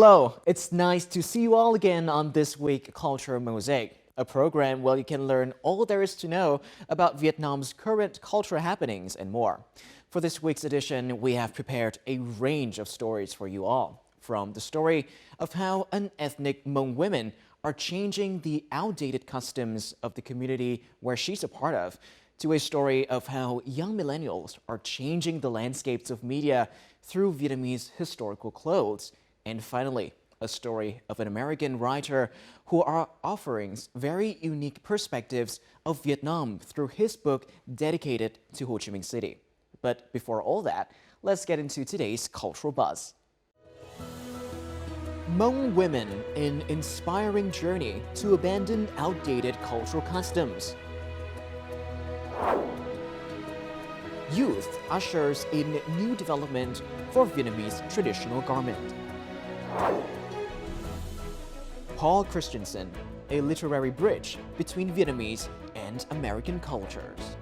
Hello, it's nice to see you all again on this week's Culture Mosaic, a program where you can learn all there is to know about Vietnam's current cultural happenings and more. For this week's edition, we have prepared a range of stories for you all, from the story of how ethnic Hmong women are changing the outdated customs of the community where she's a part of, to a story of how young millennials are changing the landscapes of media through Vietnamese historical clothes, and finally, a story of an American writer who are offering very unique perspectives of Vietnam through his book dedicated to Ho Chi Minh City. But before all that, let's get into today's cultural buzz. Hmong women in inspiring journey to abandon outdated cultural customs. Youth ushers in new development for Vietnamese traditional garment. Paul Christensen, a literary bridge between Vietnamese and American cultures.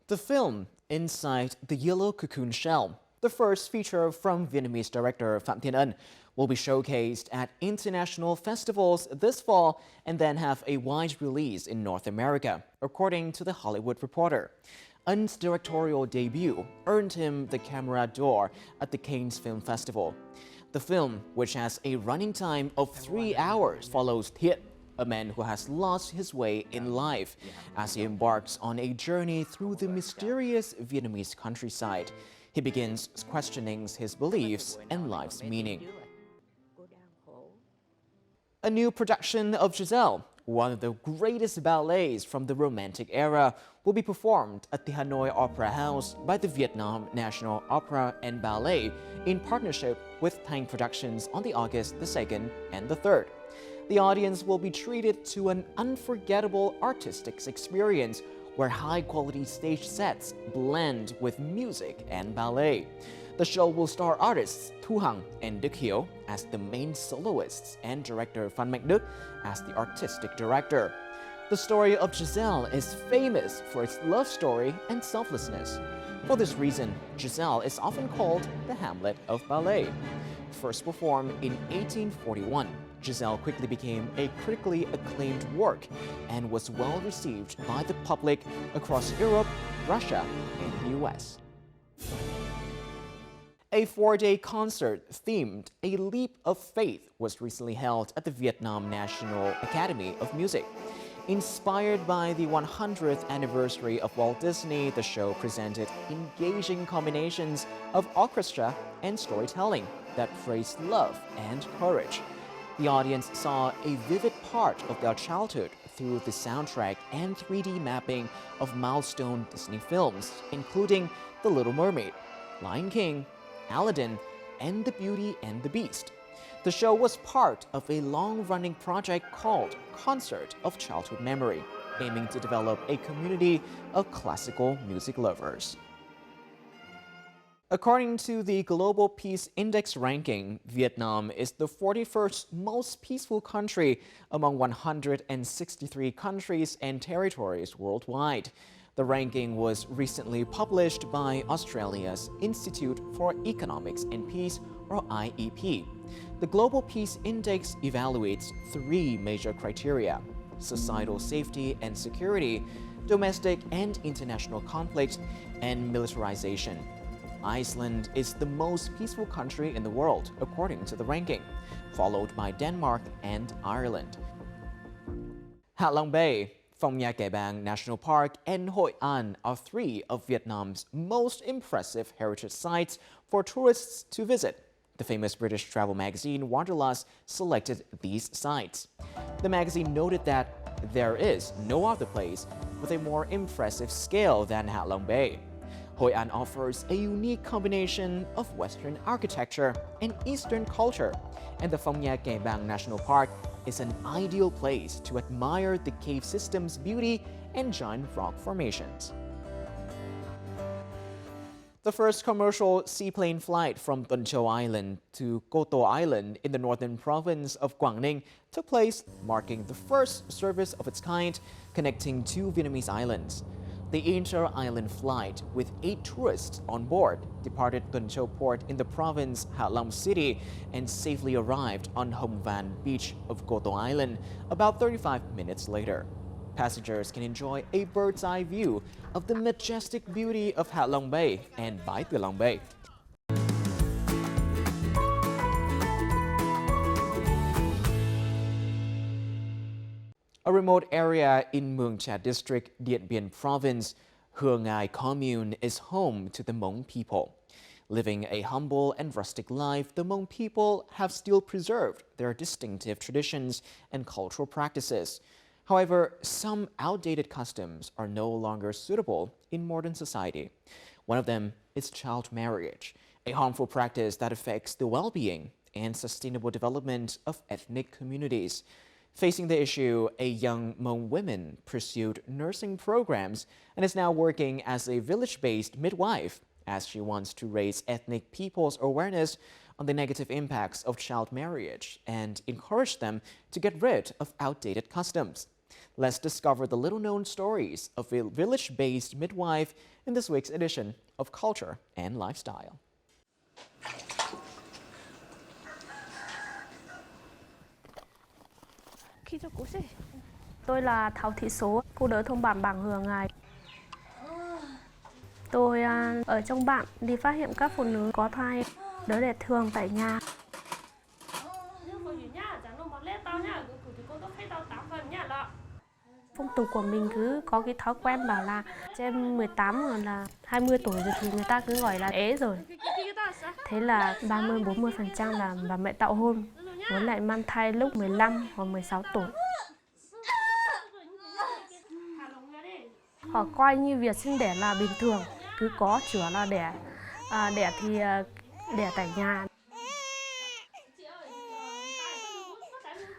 The film Inside the Yellow Cocoon Shell, the first feature from Vietnamese director Phạm Thiên Ân, will be showcased at international festivals this fall and then have a wide release in North America, according to The Hollywood Reporter. Ân's directorial debut earned him the Camera d'Or at the Cannes Film Festival. The film, which has a running time of 3 hours, follows Thiện, a man who has lost his way in life as he embarks on a journey through the mysterious Vietnamese countryside. He begins questioning his beliefs and life's meaning. A new production of Giselle, one of the greatest ballets from the Romantic era, will be performed at the Hanoi Opera House by the Vietnam National Opera and Ballet in partnership with Thanh Productions on the August the 2nd and the 3rd. The audience will be treated to an unforgettable artistic experience where high-quality stage sets blend with music and ballet. The show will star artists Thu Hằng and Đức Hiếu as the main soloists and director Phan Mạnh Đức as the artistic director. The story of Giselle is famous for its love story and selflessness. For this reason, Giselle is often called the Hamlet of ballet. First performed in 1841, Giselle quickly became a critically acclaimed work and was well received by the public across Europe, Russia, and the US. A 4-day concert themed A Leap of Faith was recently held at the Vietnam National Academy of Music. Inspired by the 100th anniversary of Walt Disney, the show presented engaging combinations of orchestra and storytelling that praised love and courage. The audience saw a vivid part of their childhood through the soundtrack and 3D mapping of milestone Disney films, including The Little Mermaid, Lion King, Aladdin, and The Beauty and the Beast. The show was part of a long-running project called Concert of Childhood Memory, aiming to develop a community of classical music lovers. According to the Global Peace Index ranking, Vietnam is the 41st most peaceful country among 163 countries and territories worldwide. The ranking was recently published by Australia's Institute for Economics and Peace, or IEP. The Global Peace Index evaluates 3 major criteria: societal safety and security, domestic and international conflict, and militarization. Iceland is the most peaceful country in the world, according to the ranking, followed by Denmark and Ireland. Hạ Long Bay, Phong Nha Kẻ Bàng National Park, and Hội An are 3 of Vietnam's most impressive heritage sites for tourists to visit. The famous British travel magazine Wanderlust selected these sites. The magazine noted that there is no other place with a more impressive scale than Hạ Long Bay. Hội An offers a unique combination of Western architecture and Eastern culture, and the Phong Nha Kẻ Bàng National Park is an ideal place to admire the cave system's beauty and giant rock formations. The first commercial seaplane flight from Tuần Châu Island to Cô Tô Island in the northern province of Quảng Ninh took place, marking the first service of its kind connecting two Vietnamese islands. The inter-island flight with 8 tourists on board departed Tuần Châu port in the province Hạ Long City and safely arrived on Hồng Vàn beach of Cô Tô Island about 35 minutes later. Passengers can enjoy a bird's eye view of the majestic beauty of Hạ Long Bay and Bái Tử Long Bay. A remote area in Mường Trà District, Điện Biên Province, Hua Ngai Commune is home to the Hmong people. Living a humble and rustic life, the Hmong people have still preserved their distinctive traditions and cultural practices. However, some outdated customs are no longer suitable in modern society. One of them is child marriage, a harmful practice that affects the well-being and sustainable development of ethnic communities. Facing the issue, a young Hmong woman pursued nursing programs and is now working as a village-based midwife as she wants to raise ethnic people's awareness on the negative impacts of child marriage and encourage them to get rid of outdated customs. Let's discover the little-known stories of a village-based midwife in this week's edition of Culture and Lifestyle. Tôi là Thảo Thị Số, cô đỡ thôn bản Bảng Hừa Ngài. Tôi ở trong bản đi phát hiện các phụ nữ có thai đỡ đẻ thường tại nhà. Phong tục của mình cứ có cái thói quen bảo là trên 18 hoặc là 20 tuổi rồi thì người ta cứ gọi là ế rồi. Thế là 30-40% là bà mẹ tạo hôn, với lại mang thai lúc 15 hoặc 16 tuổi. Họ coi như việc sinh đẻ là bình thường, cứ có chữa là đẻ, đẻ thì đẻ tại nhà.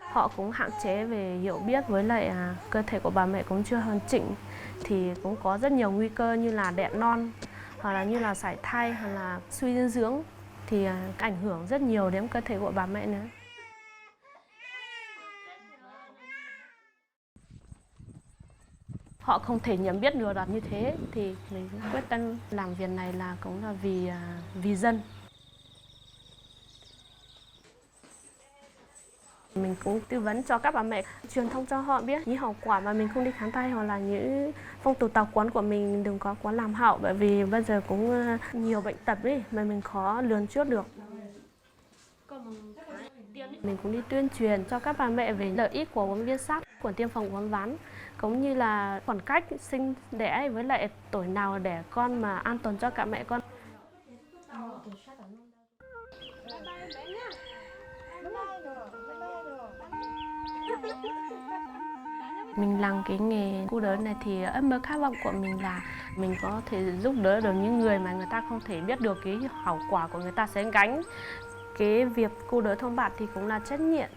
Họ cũng hạn chế về hiểu biết, với lại cơ thể của bà mẹ cũng chưa hoàn chỉnh thì cũng có rất nhiều nguy cơ như là đẻ non hoặc là như là sảy thai hoặc là suy dinh dưỡng thì ảnh hưởng rất nhiều đến cơ thể của bà mẹ nữa. Họ không thể nhận biết được như thế thì mình quyết tâm làm việc này là cũng là vì dân. Mình cũng tư vấn cho các bà mẹ, truyền thông cho họ biết những hậu quả mà mình không đi khám thai hoặc là những phong tục tập quán của mình đừng có quá làm hậu, bởi vì bây giờ cũng nhiều bệnh tật ấy mà mình khó lường trước được. Mình cũng đi tuyên truyền cho các bà mẹ về lợi ích của uống viên sắt, của tiêm phòng uốn ván, cũng như là khoảng cách sinh đẻ với lại tuổi nào đẻ con mà an toàn cho cả mẹ con. Mình làm cái nghề cô đỡ này thì ước mơ khát vọng của mình là mình có thể giúp đỡ được những người mà người ta không thể biết được cái hậu quả của người ta sẽ gánh. Cái việc cô đỡ thôn bản thì cũng là trách nhiệm.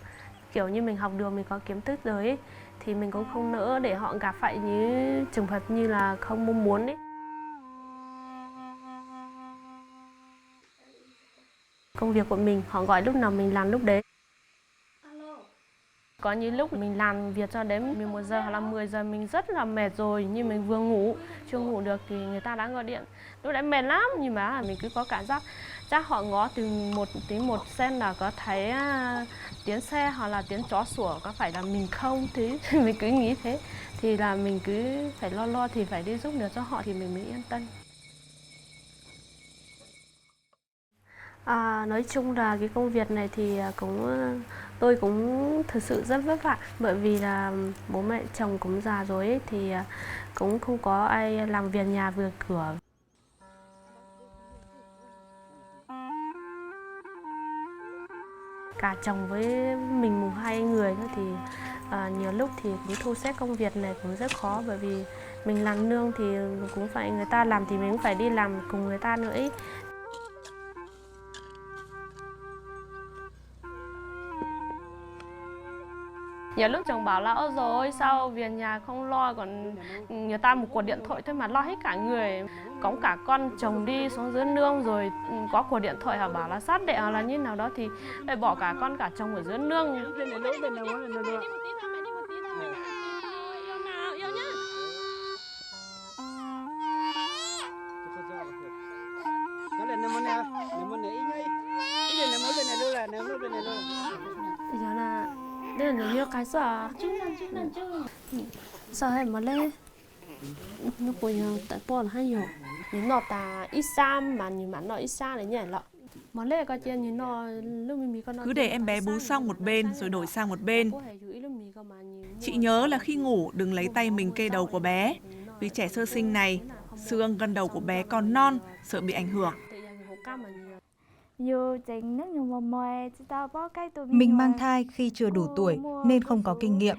Kiểu như mình học được, mình có kiến thức rồi ấy, thì mình cũng không nỡ để họ gặp phải những trường hợp như là không mong muốn ấy. Công việc của mình, họ gọi lúc nào mình làm lúc đấy. Có những lúc mình làm việc cho đến 11 giờ hoặc là 10 giờ mình rất là mệt rồi, nhưng mình vừa ngủ, chưa ngủ được thì người ta đã gọi điện. Lúc đấy mệt lắm, nhưng mà mình cứ có cảm giác chắc họ ngó từ một sen là có thấy tiếng xe hoặc là tiếng chó sủa, có phải là mình không? Thế mình cứ nghĩ thế, thì là mình cứ phải lo thì phải đi giúp được cho họ thì mình mới yên tâm. Nói chung là cái công việc này thì tôi cũng thực sự rất vất vả, bởi vì là bố mẹ chồng cũng già rồi ấy, thì cũng không có ai làm việc nhà vừa cửa. Cả chồng với mình hai người nữa thì nhiều lúc thì cũng thu xếp công việc này cũng rất khó, bởi vì mình làm nương thì cũng phải người ta làm thì mình cũng phải đi làm cùng người ta nữa ấy. Nhiều lúc chồng bảo là ôi rồi sao việc nhà không lo, còn người ta một cuộc điện thoại thôi mà lo hết cả người. Có cả con chồng đi xuống dưới nương rồi có cuộc điện thoại họ bảo là sát đẻ hoặc là như nào đó thì phải bỏ cả con cả chồng ở dưới nương. Thì giờ là đây là nhiều cái sợ sợ hay mà lên nó bây giờ tại bỏ là hay nhiều những nọ ta ít xa mà những bạn nọ ít xa đấy nhỉ lọ mà lên coi trên những nọ lúc mình con Cứ để em bé bú xong một bên rồi đổi sang một bên. Chị nhớ là khi ngủ đừng lấy tay mình kê đầu của bé, vì trẻ sơ sinh này xương gần đầu của bé còn non, sợ bị ảnh hưởng. Mình mang thai khi chưa đủ tuổi nên không có kinh nghiệm.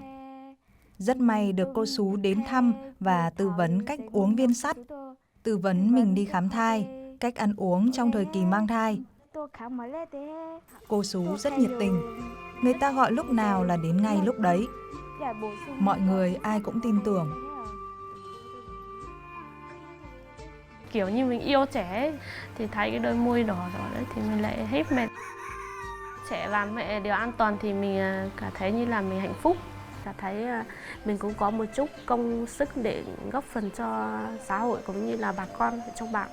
Rất may được cô Sú đến thăm và tư vấn cách uống viên sắt, tư vấn mình đi khám thai, cách ăn uống trong thời kỳ mang thai. Cô Sú rất nhiệt tình, người ta gọi lúc nào là đến ngay lúc đấy. Mọi người ai cũng tin tưởng. Kiểu như mình yêu trẻ ấy, thì thấy cái đôi môi đỏ đó đấy thì mình lại hết mệt. Trẻ và mẹ đều an toàn thì mình cảm thấy như là mình hạnh phúc. Cảm thấy mình cũng có một chút công sức để góp phần cho xã hội cũng như là bà con trong bản.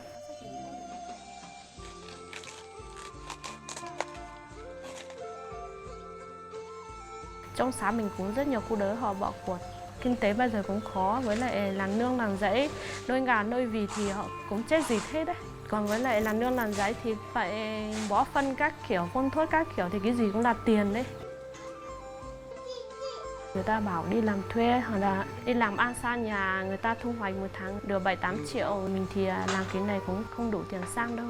Trong xã mình cũng rất nhiều khu đới họ bỏ cuộc. Kinh tế bây giờ cũng khó, với lại làm nương làm rẫy, nuôi gà nuôi vịt thì họ cũng chết gì hết đấy. Còn với lại làm nương làm rẫy thì phải bón phân các kiểu, phun thuốc các kiểu thì cái gì cũng là tiền đấy. Người ta bảo đi làm thuê hoặc là đi làm ăn xa nhà, người ta thu hoạch một tháng được 7-8 triệu. Mình thì làm cái này cũng không đủ tiền sang đâu.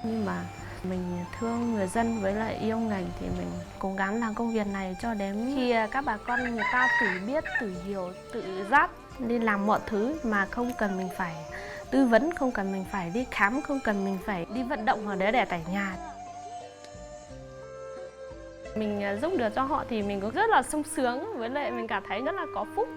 Nhưng mà mình thương người dân với lại yêu ngành thì mình cố gắng làm công việc này cho đến khi các bà con người ta tự biết, tự hiểu, tự giác đi làm mọi thứ mà không cần mình phải tư vấn, không cần mình phải đi khám, không cần mình phải đi vận động hoặc để tại nhà. Mình giúp được cho họ thì mình cũng rất là sung sướng, với lại mình cảm thấy rất là có phúc.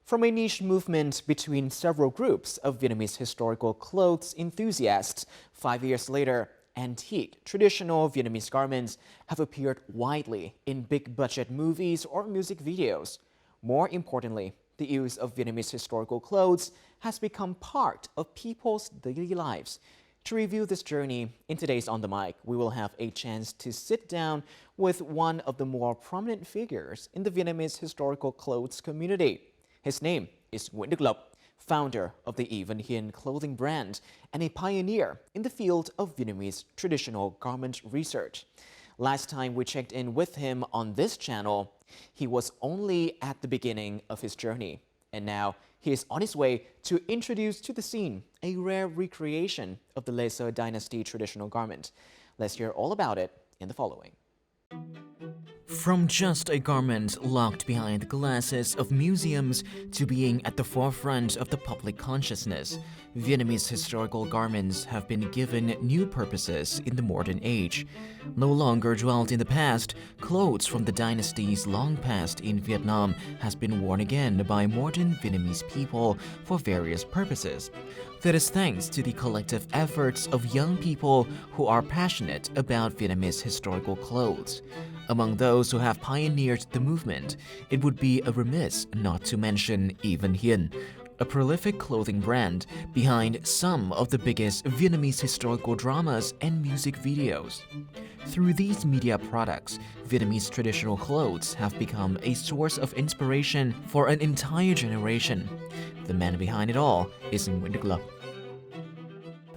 From a niche movement between several groups of Vietnamese historical clothes enthusiasts, 5 years later, antique, traditional Vietnamese garments have appeared widely in big-budget movies or music videos. More importantly, the use of Vietnamese historical clothes has become part of people's daily lives. To review this journey, in today's On The Mic, we will have a chance to sit down with one of the more prominent figures in the Vietnamese historical clothes community. His name is Nguyễn Đức Lộc, founder of the Ỷ Vân Hiên clothing brand and a pioneer in the field of Vietnamese traditional garment research. Last time we checked in with him on this channel, he was only at the beginning of his journey. And now he is on his way to introduce to the scene a rare recreation of the Lê Sơ dynasty traditional garment. Let's hear all about it in the following. From just a garment locked behind the glasses of museums to being at the forefront of the public consciousness, Vietnamese historical garments have been given new purposes in the modern age. No longer dwelt in the past, clothes from the dynasties long past in Vietnam has been worn again by modern Vietnamese people for various purposes. That is thanks to the collective efforts of young people who are passionate about Vietnamese historical clothes. Among those who have pioneered the movement, it would be a remiss not to mention Ỷ Vân Hiên, a prolific clothing brand behind some of the biggest Vietnamese historical dramas and music videos. Through these media products, Vietnamese traditional clothes have become a source of inspiration for an entire generation. The man behind it all is Nguyễn Đức Lộc.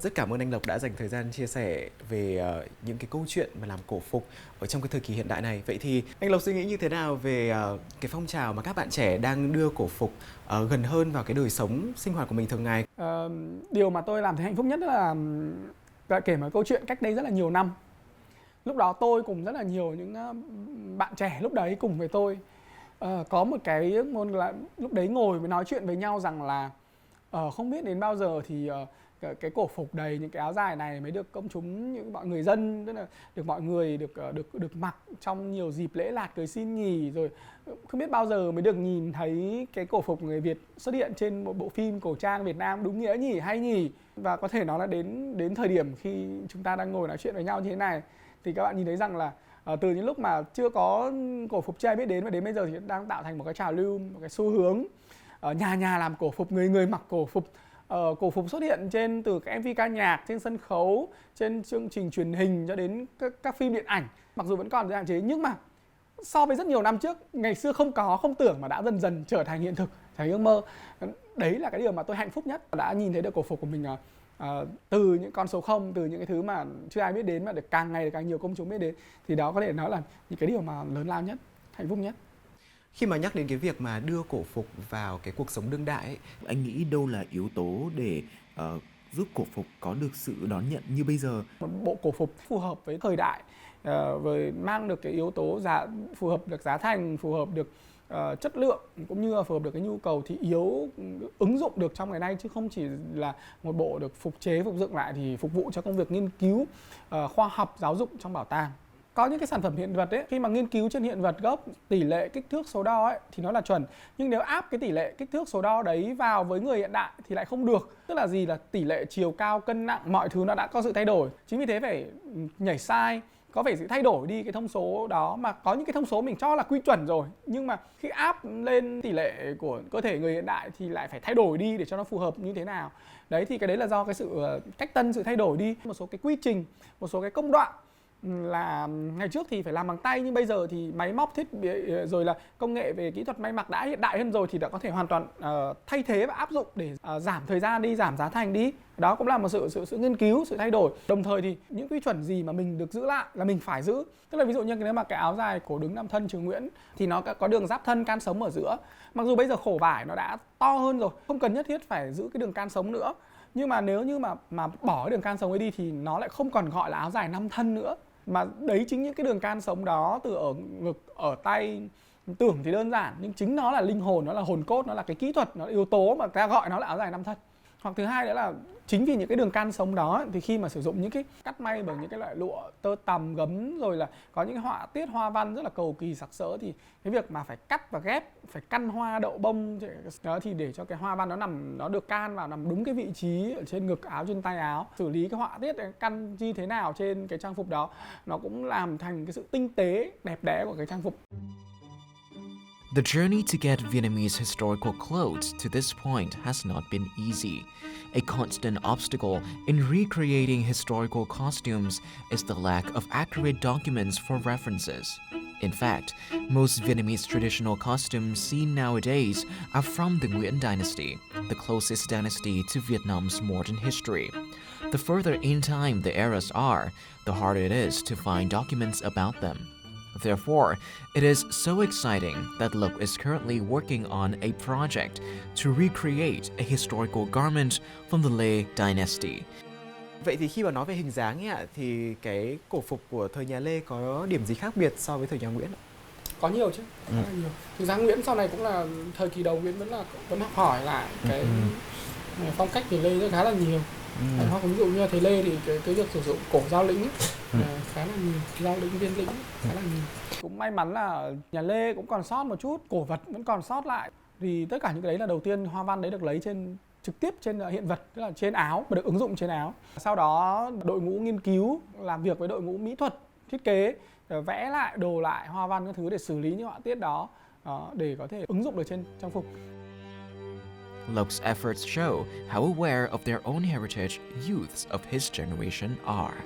Rất cảm ơn anh Lộc đã dành thời gian chia sẻ về những cái câu chuyện mà làm cổ phục ở trong cái thời kỳ hiện đại này. Vậy thì anh Lộc suy nghĩ như thế nào về cái phong trào mà các bạn trẻ đang đưa cổ phục gần hơn vào cái đời sống sinh hoạt của mình thường ngày? Điều mà tôi làm thấy hạnh phúc nhất là kể một câu chuyện cách đây rất là nhiều năm. Lúc đó tôi cùng rất là nhiều những bạn trẻ lúc đấy cùng với tôi có một cái môn là lúc đấy ngồi với nói chuyện với nhau rằng là không biết đến bao giờ thì cái cổ phục đầy những cái áo dài này mới được công chúng, những mọi người dân, tức là được mọi người được mặc trong nhiều dịp lễ lạt cưới xin nhì, rồi không biết bao giờ mới được nhìn thấy cái cổ phục người Việt xuất hiện trên một bộ phim cổ trang Việt Nam, đúng nghĩa nhỉ, hay nhỉ. Và có thể nói là đến thời điểm khi chúng ta đang ngồi nói chuyện với nhau như thế này thì các bạn nhìn thấy rằng là từ những lúc mà chưa có cổ phục chưa ai biết đến, và đến bây giờ thì đang tạo thành một cái trào lưu, một cái xu hướng nhà nhà làm cổ phục, người người mặc cổ phục. Cổ phục xuất hiện từ các MV ca nhạc, trên sân khấu, trên chương trình truyền hình cho đến các phim điện ảnh. Mặc dù vẫn còn hạn chế nhưng mà so với rất nhiều năm trước, ngày xưa không tưởng mà đã dần dần trở thành hiện thực, thành ước mơ. Đấy là cái điều mà tôi hạnh phúc nhất, đã nhìn thấy được cổ phục của mình từ những con số 0, từ những cái thứ mà chưa ai biết đến mà được càng ngày càng nhiều công chúng biết đến, thì đó có thể nói là những cái điều mà lớn lao nhất, hạnh phúc nhất. Khi mà nhắc đến cái việc mà đưa cổ phục vào cái cuộc sống đương đại ấy, anh nghĩ đâu là yếu tố để giúp cổ phục có được sự đón nhận như bây giờ? Một bộ cổ phục phù hợp với thời đại, với mang được cái yếu tố phù hợp được giá thành, phù hợp được chất lượng, cũng như là phù hợp được cái nhu cầu thị yếu, ứng dụng được trong ngày nay, chứ không chỉ là một bộ được phục dựng lại thì phục vụ cho công việc nghiên cứu, khoa học, giáo dục trong bảo tàng. Có những cái sản phẩm hiện vật ấy, khi mà nghiên cứu trên hiện vật gốc, tỷ lệ kích thước số đo ấy thì nó là chuẩn, nhưng nếu áp cái tỷ lệ kích thước số đo đấy vào với người hiện đại thì lại không được. Tức là gì? Là tỷ lệ chiều cao, cân nặng, mọi thứ nó đã có sự thay đổi. Chính vì thế phải nhảy sai, có phải sự thay đổi đi cái thông số đó, mà có những cái thông số mình cho là quy chuẩn rồi, nhưng mà khi áp lên tỷ lệ của cơ thể người hiện đại thì lại phải thay đổi đi để cho nó phù hợp như thế nào. Đấy thì cái đấy là do cái sự cách tân, sự thay đổi đi một số cái quy trình, một số cái công đoạn là ngày trước thì phải làm bằng tay, nhưng bây giờ thì máy móc thiết bị rồi là công nghệ về kỹ thuật may mặc đã hiện đại hơn rồi, thì đã có thể hoàn toàn thay thế và áp dụng để giảm thời gian đi, giảm giá thành đi. Đó cũng là một sự nghiên cứu, sự thay đổi. Đồng thời thì những quy chuẩn gì mà mình được giữ lại là mình phải giữ. Tức là ví dụ như nếu mà cái áo dài cổ đứng nam thân Triều Nguyễn thì nó có đường giáp thân can sống ở giữa. Mặc dù bây giờ khổ vải nó đã to hơn rồi, không cần nhất thiết phải giữ cái đường can sống nữa. Nhưng mà nếu như mà bỏ cái đường can sống ấy đi thì nó lại không còn gọi là áo dài nam thân nữa. Mà đấy, chính những cái đường can sống đó từ ở ngực, ở tay, tưởng thì đơn giản nhưng chính nó là linh hồn, nó là hồn cốt, nó là cái kỹ thuật, nó là yếu tố mà ta gọi nó là áo dài nam thân. Hoặc thứ hai nữa là chính vì những cái đường can sống đó thì khi mà sử dụng những cái cắt may bằng những cái loại lụa tơ tằm, gấm, rồi là có những họa tiết hoa văn rất là cầu kỳ sặc sỡ, thì cái việc mà phải cắt và ghép, phải căn hoa đậu bông đó thì để cho cái hoa văn nó được can vào, nằm đúng cái vị trí ở trên ngực áo, trên tay áo, xử lý cái họa tiết căn như thế nào trên cái trang phục đó, nó cũng làm thành cái sự tinh tế đẹp đẽ của cái trang phục. The journey to get Vietnamese historical clothes to this point has not been easy. A constant obstacle in recreating historical costumes is the lack of accurate documents for references. In fact, most Vietnamese traditional costumes seen nowadays are from the Nguyễn dynasty, the closest dynasty to Vietnam's modern history. The further in time the eras are, the harder it is to find documents about them. Therefore, it is so exciting that Lộc is currently working on a project to recreate a historical garment from the Lê Dynasty. Vậy thì khi mà nói về hình dáng ấy ạ, thì cái cổ phục của thời nhà Lê có điểm gì khác biệt so với thời nhà Nguyễn ạ? Có nhiều chứ, khá là nhiều. Thực ra Nguyễn sau này cũng là thời kỳ đầu Nguyễn vẫn học hỏi lại cái phong cách của Lê rất khá là nhiều. Hoặc ví dụ như là thầy Lê thì cái việc sử dụng cổ giao lĩnh khá là nhiều, giao lĩnh, viên lĩnh khá là nhiều. Cũng may mắn là nhà Lê cũng còn sót một chút, cổ vật vẫn còn sót lại. Vì tất cả những cái đấy là đầu tiên hoa văn đấy được lấy trực tiếp trên hiện vật, tức là trên áo và được ứng dụng trên áo. Sau đó đội ngũ nghiên cứu làm việc với đội ngũ mỹ thuật, thiết kế, vẽ lại, đồ lại hoa văn các thứ để xử lý những họa tiết đó để có thể ứng dụng được trên trang phục. Loc's efforts show how aware of their own heritage youths of his generation are.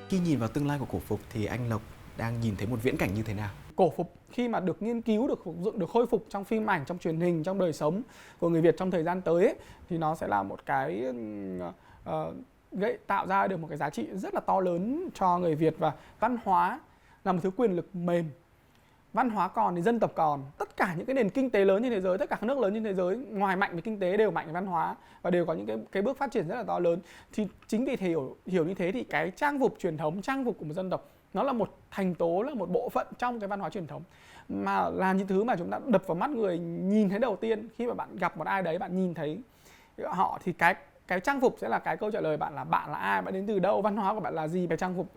Khi nhìn vào tương lai của cổ phục thì anh Lộc đang nhìn thấy một viễn cảnh như thế nào? Cổ phục khi mà được nghiên cứu, được phục dựng, được khôi phục trong phim ảnh, trong truyền hình, trong đời sống của người Việt trong thời gian tới ấy, thì nó sẽ là một cái tạo ra được một cái giá trị rất là to lớn cho người Việt. Và văn hóa là một thứ quyền lực mềm. Văn hóa còn thì dân tộc còn. Tất cả những cái nền kinh tế lớn trên thế giới, tất cả các nước lớn trên thế giới, ngoài mạnh về kinh tế đều mạnh về văn hóa và đều có những cái bước phát triển rất là to lớn. Thì chính vì hiểu như thế thì cái trang phục truyền thống, trang phục của một dân tộc nó là một thành tố, là một bộ phận trong cái văn hóa truyền thống, mà là những thứ mà chúng ta đập vào mắt người nhìn thấy đầu tiên khi mà bạn gặp một ai đấy, bạn nhìn thấy họ thì cái trang phục sẽ là cái câu trả lời bạn là ai, bạn đến từ đâu, văn hóa của bạn là gì, về trang phục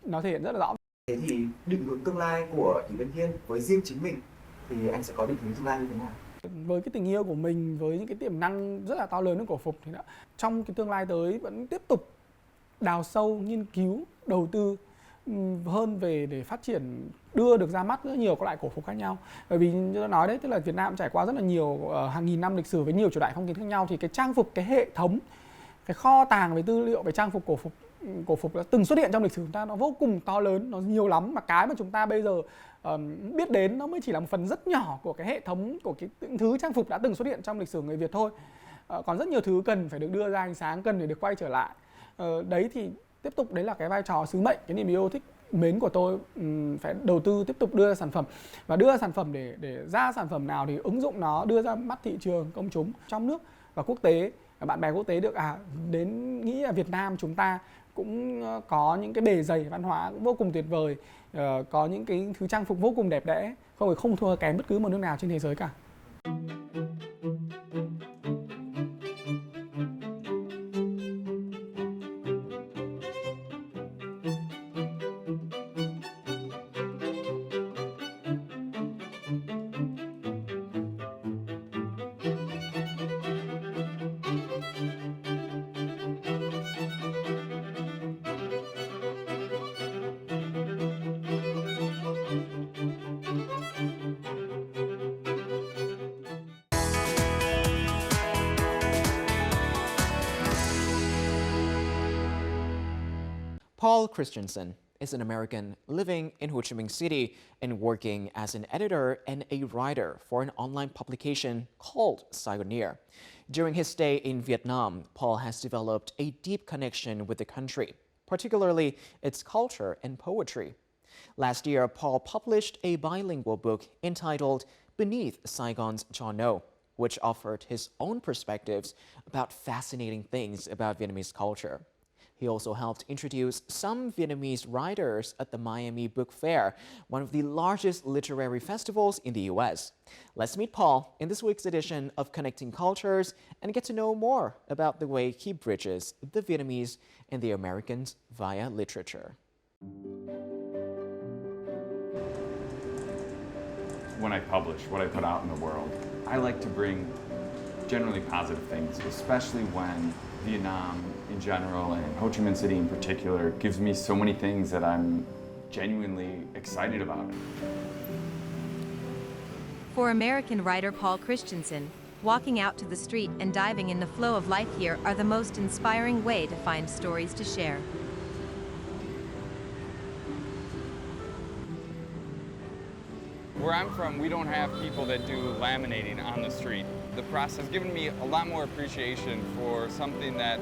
nó thể hiện rất là rõ. Thế thì định hướng tương lai của Ỷ Vân Hiên với riêng chính mình thì anh sẽ có định hướng tương lai như thế nào? Với cái tình yêu của mình, với những cái tiềm năng rất là to lớn của cổ phục thì trong cái tương lai tới vẫn tiếp tục đào sâu, nghiên cứu, đầu tư hơn về để phát triển, đưa được ra mắt rất nhiều các loại cổ phục khác nhau. Bởi vì như tôi nói đấy, tức là Việt Nam trải qua rất là nhiều hàng nghìn năm lịch sử với nhiều triều đại phong kiến khác nhau, thì cái trang phục, cái hệ thống, cái kho tàng về tư liệu về trang phục cổ phục đã từng xuất hiện trong lịch sử chúng ta nó vô cùng to lớn, nó nhiều lắm, mà cái mà chúng ta bây giờ biết đến nó mới chỉ là một phần rất nhỏ của cái hệ thống của cái thứ trang phục đã từng xuất hiện trong lịch sử người Việt thôi. Còn rất nhiều thứ cần phải được đưa ra ánh sáng, cần phải được quay trở lại. Đấy thì tiếp tục đấy là cái vai trò sứ mệnh, cái niềm yêu thích mến của tôi, phải đầu tư tiếp tục đưa ra sản phẩm, và đưa ra sản phẩm để ra sản phẩm nào thì ứng dụng nó, đưa ra mắt thị trường công chúng trong nước và quốc tế, bạn bè quốc tế được đến nghĩ là Việt Nam chúng ta cũng có những cái bề dày văn hóa cũng vô cùng tuyệt vời, có những cái thứ trang phục vô cùng đẹp đẽ, không thua kém bất cứ một nước nào trên thế giới cả. Paul Christensen is an American living in Ho Chi Minh City and working as an editor and a writer for an online publication called Saigoneer. During his stay in Vietnam, Paul has developed a deep connection with the country, particularly its culture and poetry. Last year, Paul published a bilingual book entitled Beneath Saigon's Chano, which offered his own perspectives about fascinating things about Vietnamese culture. He also helped introduce some Vietnamese writers at the Miami Book Fair, one of the largest literary festivals in the US. Let's meet Paul in this week's edition of Connecting Cultures and get to know more about the way he bridges the Vietnamese and the Americans via literature. When I publish what I put out in the world, I like to bring generally positive things, especially when Vietnam in general and Ho Chi Minh City in particular gives me so many things that I'm genuinely excited about. For American writer Paul Christensen, walking out to the street and diving in the flow of life here are the most inspiring way to find stories to share. Where I'm from, we don't have people that do laminating on the street. The process has given me a lot more appreciation for something that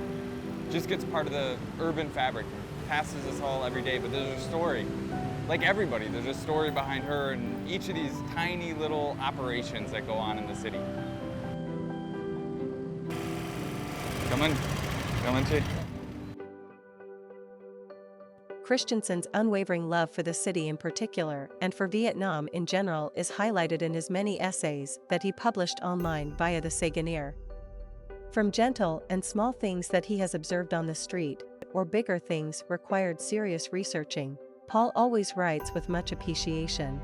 just gets part of the urban fabric, passes us all every day, but there's a story. Like everybody, there's a story behind her and each of these tiny little operations that go on in the city. Come in, Chief. Christensen's unwavering love for the city in particular, and for Vietnam in general, is highlighted in his many essays that he published online via the Saigoneer. From gentle and small things that he has observed on the street, or bigger things required serious researching, Paul always writes with much appreciation.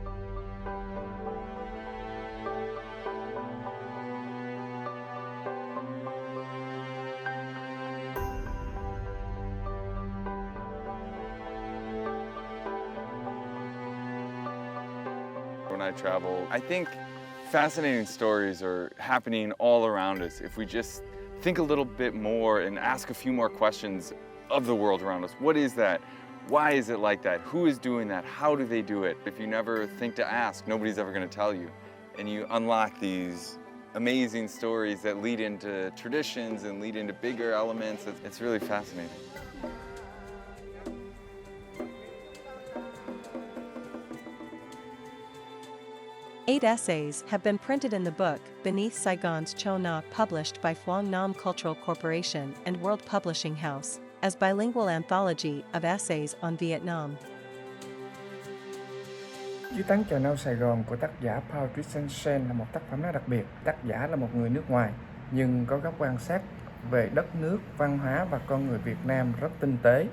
When I travel, I think fascinating stories are happening all around us if we just think a little bit more and ask a few more questions of the world around us. What is that? Why is it like that? Who is doing that? How do they do it? If you never think to ask, nobody's ever going to tell you. And you unlock these amazing stories that lead into traditions and lead into bigger elements. It's really fascinating. Eight essays have been printed in the book Beneath Saigon's Cho Na, published by Phuong Nam Cultural Corporation and World Publishing House, as bilingual anthology of essays on Vietnam. Dưới tán trời nâu Sài Gòn của tác giả Paul Christensen là một tác phẩm rất đặc biệt. Tác giả là một người nước ngoài, nhưng có góc quan sát về đất nước, văn hóa và con người Việt Nam rất tinh tế.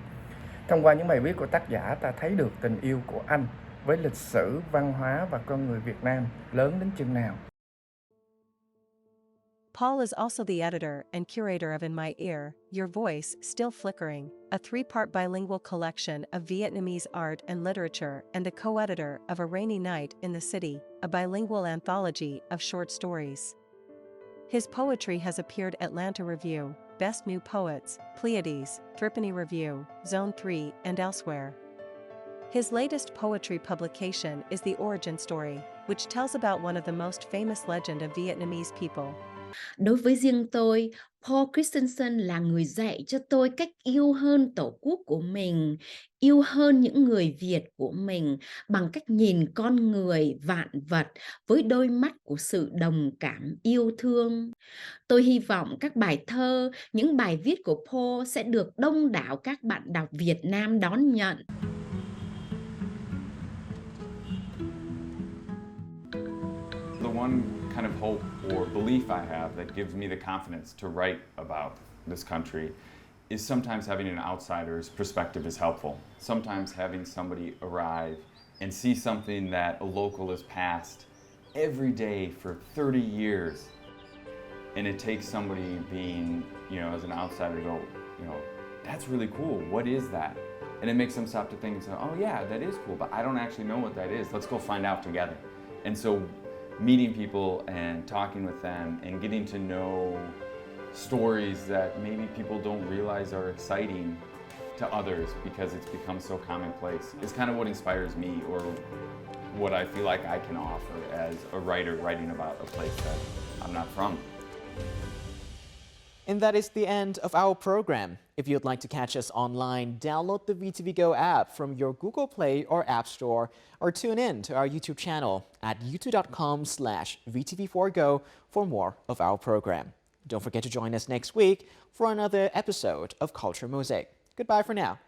Thông qua những bài viết của tác giả, ta thấy được tình yêu của anh với lịch sử, văn hóa và con người Việt Nam lớn đến chừng nào. Paul is also the editor and curator of In My Ear, Your Voice, Still Flickering, a 3-part bilingual collection of Vietnamese art and literature, and the co-editor of A Rainy Night in the City, a bilingual anthology of short stories. His poetry has appeared at Atlanta Review, Best New Poets, Pleiades, Threepenny Review, Zone 3, and elsewhere. His latest poetry publication is The Origin Story, which tells about one of the most famous legend of Vietnamese people. Đối với riêng tôi, Paul Christensen là người dạy cho tôi cách yêu hơn Tổ quốc của mình, yêu hơn những người Việt của mình bằng cách nhìn con người, vạn vật với đôi mắt của sự đồng cảm, yêu thương. Tôi hy vọng các bài thơ, những bài viết của Paul sẽ được đông đảo các bạn đọc Việt Nam đón nhận. The one kind of hope or belief I have that gives me the confidence to write about this country is sometimes having an outsider's perspective is helpful. Sometimes having somebody arrive and see something that a local has passed every day for 30 years. And it takes somebody being, as an outsider to go, that's really cool. What is that? And it makes them stop to think and say, oh yeah, that is cool, but I don't actually know what that is. Let's go find out together. And so meeting people and talking with them and getting to know stories that maybe people don't realize are exciting to others because it's become so commonplace is kind of what inspires me, or what I feel like I can offer as a writer writing about a place that I'm not from. And that is the end of our program. If you'd like to catch us online, download the VTV Go app from your Google Play or App Store, or tune in to our YouTube channel at youtube.com/VTV4Go for more of our program. Don't forget to join us next week for another episode of Culture Mosaic. Goodbye for now.